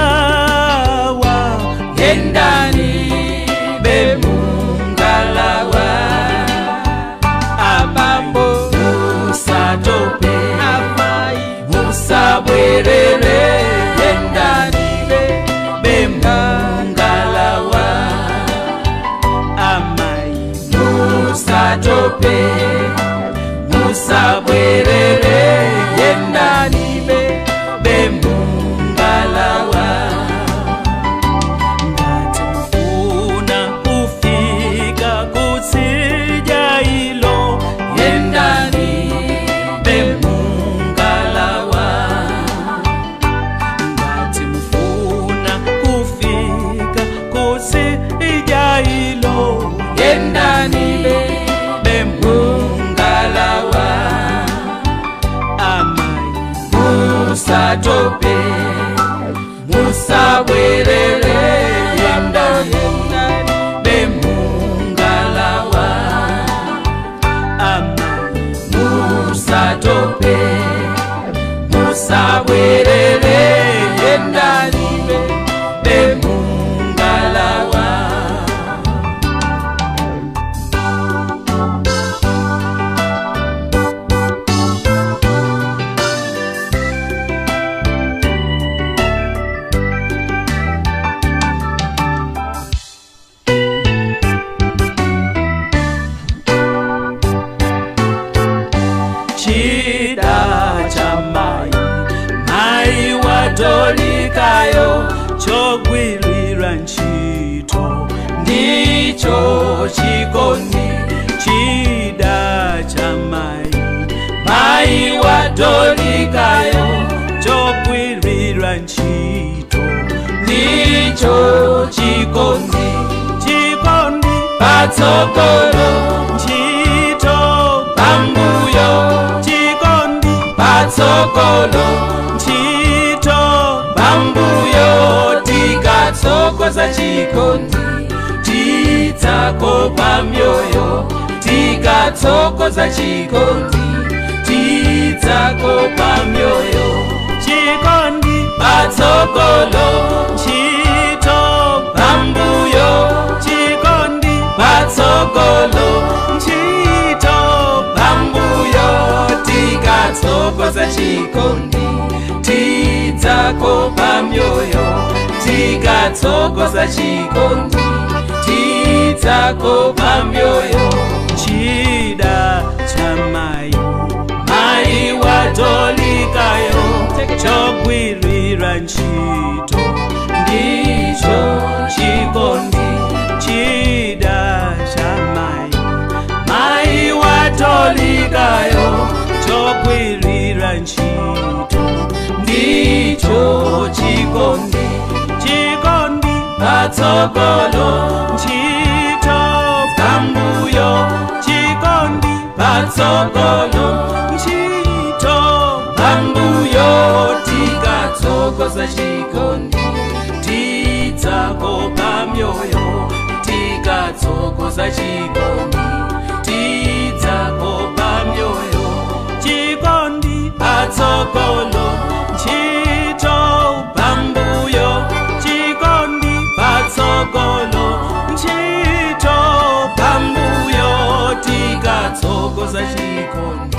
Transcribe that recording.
Ngalawa yendani bemungalawa abambo musatope musabwerere yendani bemungalawa amai musatope musabwerere yendani bemungalawa ngatufuna kufika kutsija ilo yendani bemungalawa ngatifuna kufika kutsija ilo yendani bemungalawa amai musatope musabwerere yendani bemungalawa amai musatope musabwerere yendani bemungalawa chida chamai mai watolikayo chogwirira ntchito ndicho chikondi chida chamai mai watolikayo chogwirira ntchito ndicho chikondi patsogolo ntchito pambuyo chikondi patsogolo ntchito pambuyo tikatsogoza chikondi tidzakopa myoyo tikatsogoza chikondi tidzakopa myoyo chikondi patsogolo ntchito pambuyo chikondi patsogolo ntchito pambuyo tikatsogoza chikondi tidzakopa myoyo tikatsogoza chikondi tidzakopa myoyo chida chamai mai watolikayo chogwirira ntchito ndicho chikondi chida chamai mai watolikayo chogwirira ntchito ndicho chikondi patsogolo ntchito pambuyo chikondi patsogolo ntchito pambuyo tikatsogoza chikondi tidzakopa myoyo tikatsogoza chikondi tidzakopa myoyo chikondi patsogolo ntchito pambuyo chikondi patsogolo ntchito pambuyo tikatsogoza chikondi